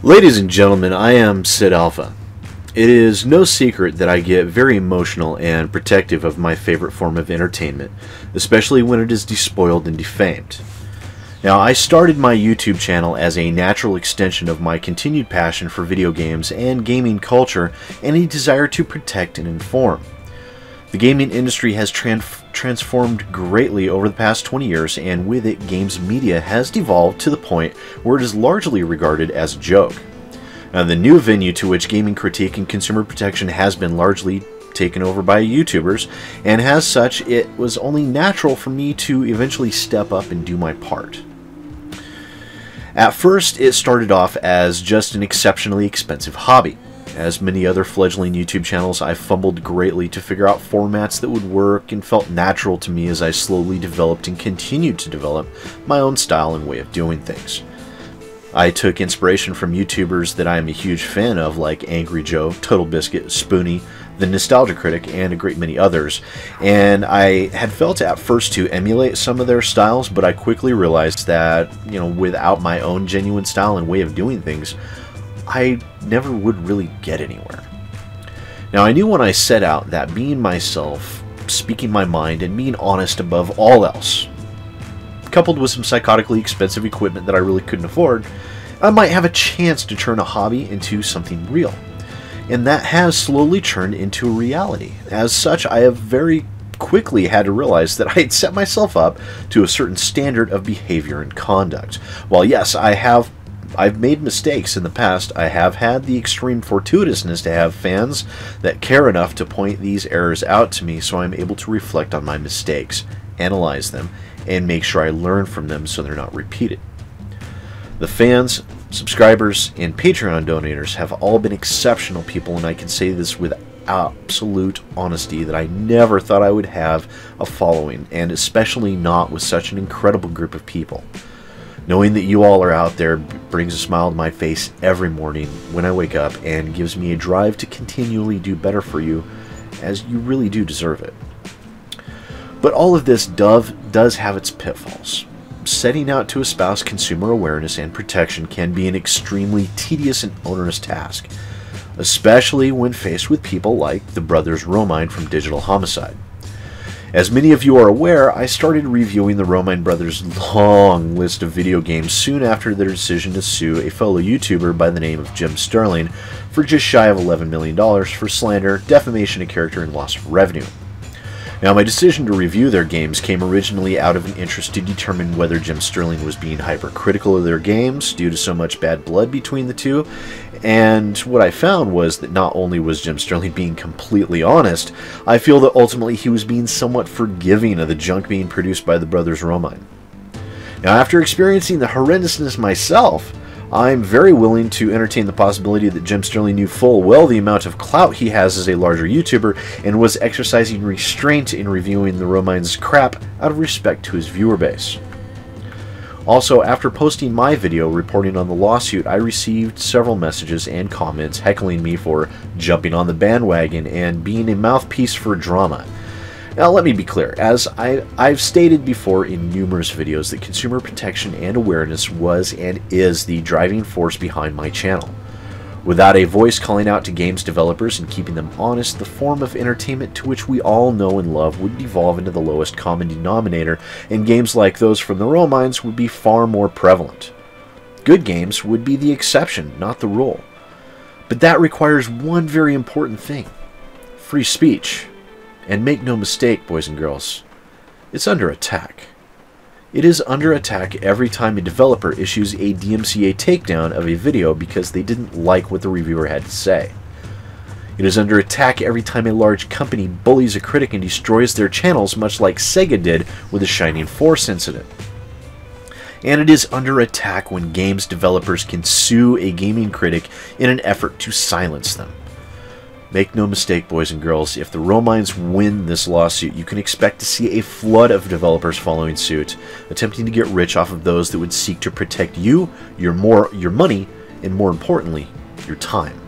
Ladies and gentlemen, I am Sid Alpha. It is no secret that I get very emotional and protective of my favorite form of entertainment, especially when it is despoiled and defamed. Now, I started my YouTube channel as a natural extension of my continued passion for video games and gaming culture and a desire to protect and inform. The gaming industry has transformed greatly over the past 20 years, and with it, games media has devolved to the point where it is largely regarded as a joke. Now, the new venue to which gaming critique and consumer protection has been largely taken over by YouTubers, and as such, it was only natural for me to eventually step up and do my part. At first, it started off as just an exceptionally expensive hobby. As many other fledgling YouTube channels, I fumbled greatly to figure out formats that would work and felt natural to me as I slowly developed and continued to develop my own style and way of doing things. I took inspiration from YouTubers that I am a huge fan of, like Angry Joe, Total Biscuit, Spoonie, The Nostalgia Critic, and a great many others, and I had felt at first to emulate some of their styles, but I quickly realized that, without my own genuine style and way of doing things, I never would really get anywhere. Now, I knew when I set out that being myself, speaking my mind, and being honest above all else, coupled with some psychotically expensive equipment that I really couldn't afford, I might have a chance to turn a hobby into something real. And that has slowly turned into a reality. As such, I have very quickly had to realize that I had set myself up to a certain standard of behavior and conduct. While yes, I've made mistakes in the past, I have had the extreme fortuitousness to have fans that care enough to point these errors out to me so I'm able to reflect on my mistakes, analyze them, and make sure I learn from them so they're not repeated. The fans, subscribers, and Patreon donators have all been exceptional people, and I can say this with absolute honesty that I never thought I would have a following, and especially not with such an incredible group of people. Knowing that you all are out there brings a smile to my face every morning when I wake up and gives me a drive to continually do better for you, as you really do deserve it. But all of this does have its pitfalls. Setting out to espouse consumer awareness and protection can be an extremely tedious and onerous task, especially when faced with people like the brothers Romine from Digital Homicide. As many of you are aware, I started reviewing the Romine brothers' long list of video games soon after their decision to sue a fellow YouTuber by the name of Jim Sterling for just shy of $11 million for slander, defamation of character, and loss of revenue. Now, my decision to review their games came originally out of an interest to determine whether Jim Sterling was being hypercritical of their games due to so much bad blood between the two, and what I found was that not only was Jim Sterling being completely honest, I feel that ultimately he was being somewhat forgiving of the junk being produced by the brothers Romine. Now, after experiencing the horrendousness myself, I'm very willing to entertain the possibility that Jim Sterling knew full well the amount of clout he has as a larger YouTuber and was exercising restraint in reviewing the Romine's crap out of respect to his viewer base. Also, after posting my video reporting on the lawsuit, I received several messages and comments heckling me for jumping on the bandwagon and being a mouthpiece for drama. Now, let me be clear, as I've stated before in numerous videos that consumer protection and awareness was and is the driving force behind my channel. Without a voice calling out to games developers and keeping them honest, the form of entertainment to which we all know and love would devolve into the lowest common denominator, and games like those from the Romines would be far more prevalent. Good games would be the exception, not the rule. But that requires one very important thing: free speech. And make no mistake, boys and girls, it's under attack. It is under attack every time a developer issues a DMCA takedown of a video because they didn't like what the reviewer had to say. It is under attack every time a large company bullies a critic and destroys their channels, much like Sega did with the Shining Force incident. And it is under attack when games developers can sue a gaming critic in an effort to silence them. Make no mistake, boys and girls, if the Romines win this lawsuit, you can expect to see a flood of developers following suit, attempting to get rich off of those that would seek to protect you, your money, and more importantly, your time.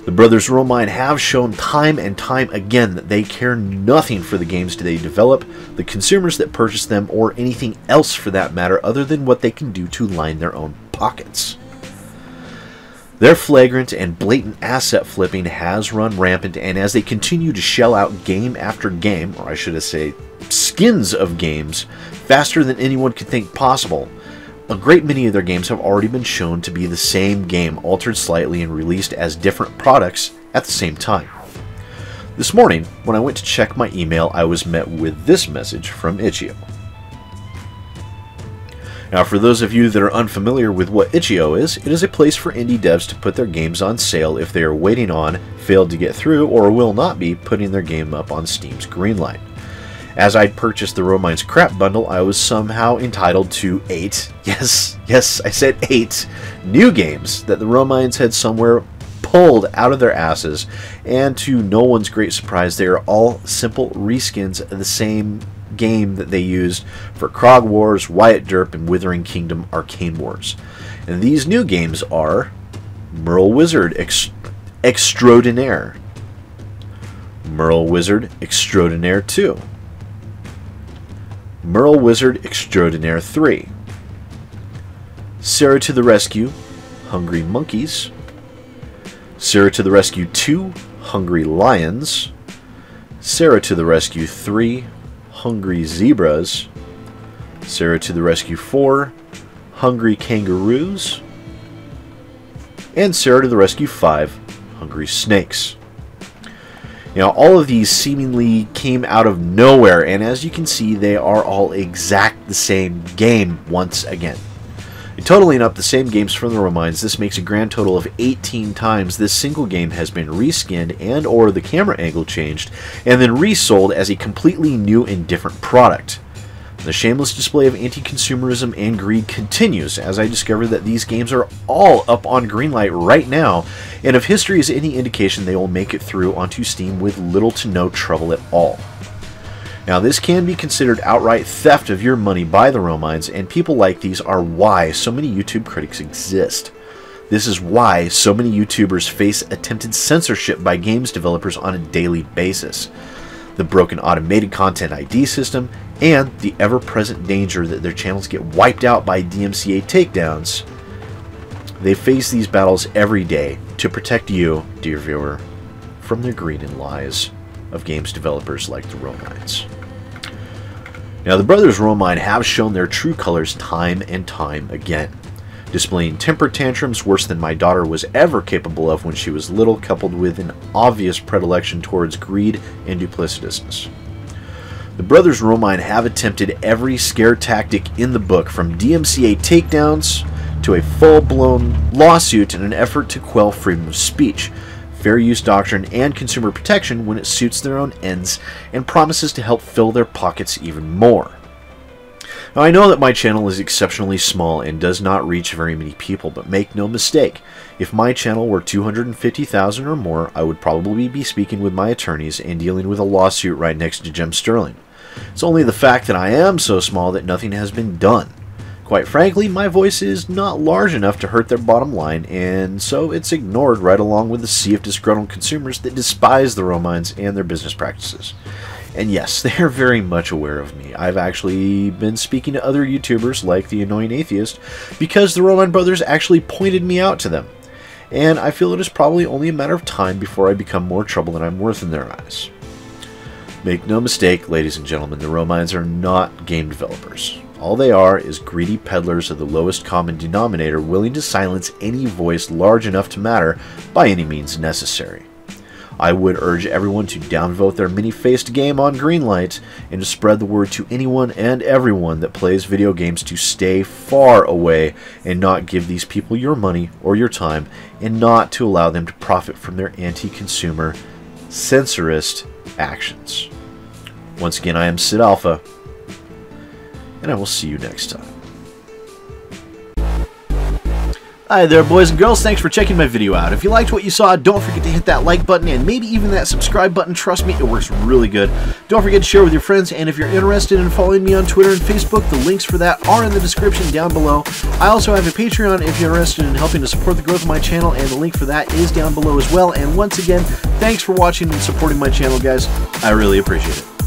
The brothers Romine have shown time and time again that they care nothing for the games they develop, the consumers that purchase them, or anything else for that matter other than what they can do to line their own pockets. Their flagrant and blatant asset flipping has run rampant, and as they continue to shell out game after game, or I should say skins of games, faster than anyone could think possible, a great many of their games have already been shown to be the same game, altered slightly and released as different products at the same time. This morning, when I went to check my email, I was met with this message from Itch.io. Now, for those of you that are unfamiliar with what Itch.io is, it is a place for indie devs to put their games on sale if they are waiting on, failed to get through, or will not be putting their game up on Steam's Greenlight. As I'd purchased the Romines Crap Bundle, I was somehow entitled to 8, yes, I said 8, new games that the Romines had somewhere pulled out of their asses, and to no one's great surprise, they are all simple reskins of the same game that they used for Krog Wars, Wyatt Derp, and Withering Kingdom Arcane Wars. And these new games are Merle Wizard Extraordinaire, Merle Wizard Extraordinaire 2, Merle Wizard Extraordinaire 3, Sarah to the Rescue, Hungry Monkeys, Sarah to the Rescue 2, Hungry Lions, Sarah to the Rescue 3, Hungry Zebras, Sarah to the Rescue 4, Hungry Kangaroos, and Sarah to the Rescue 5, Hungry Snakes. Now, all of these seemingly came out of nowhere, and as you can see, they are all exact the same game once again. Totaling up the same games from the Romines, this makes a grand total of 18 times this single game has been reskinned and or the camera angle changed, and then resold as a completely new and different product. The shameless display of anti-consumerism and greed continues as I discover that these games are all up on Greenlight right now, and if history is any indication, they will make it through onto Steam with little to no trouble at all. Now, this can be considered outright theft of your money by the Romines, and people like these are why so many YouTube critics exist. This is why so many YouTubers face attempted censorship by games developers on a daily basis. The broken automated content ID system, and the ever-present danger that their channels get wiped out by DMCA takedowns. They face these battles every day to protect you, dear viewer, from their greed and lies of games developers like the Romines. Now, the brothers Romine have shown their true colors time and time again, displaying temper tantrums worse than my daughter was ever capable of when she was little, coupled with an obvious predilection towards greed and duplicitousness. The brothers Romine have attempted every scare tactic in the book, from DMCA takedowns to a full-blown lawsuit in an effort to quell freedom of speech, fair use doctrine, and consumer protection when it suits their own ends, and promises to help fill their pockets even more. Now, I know that my channel is exceptionally small and does not reach very many people, but make no mistake, if my channel were 250,000 or more, I would probably be speaking with my attorneys and dealing with a lawsuit right next to Jim Sterling. It's only the fact that I am so small that nothing has been done. Quite frankly, my voice is not large enough to hurt their bottom line, and so it's ignored right along with the sea of disgruntled consumers that despise the Romines and their business practices. And yes, they are very much aware of me. I've actually been speaking to other YouTubers like The Annoying Atheist because the Romine brothers actually pointed me out to them. And I feel it is probably only a matter of time before I become more trouble than I'm worth in their eyes. Make no mistake, ladies and gentlemen, the Romines are not game developers. All they are is greedy peddlers of the lowest common denominator, willing to silence any voice large enough to matter by any means necessary. I would urge everyone to downvote their many-faced game on Greenlight and to spread the word to anyone and everyone that plays video games to stay far away and not give these people your money or your time, and not to allow them to profit from their anti-consumer, censorist actions. Once again, I am Sid Alpha, and I will see you next time. Hi there, boys and girls. Thanks for checking my video out. If you liked what you saw, don't forget to hit that like button and maybe even that subscribe button. Trust me, it works really good. Don't forget to share with your friends, and if you're interested in following me on Twitter and Facebook, the links for that are in the description down below. I also have a Patreon if you're interested in helping to support the growth of my channel, and the link for that is down below as well. And once again, thanks for watching and supporting my channel, guys. I really appreciate it.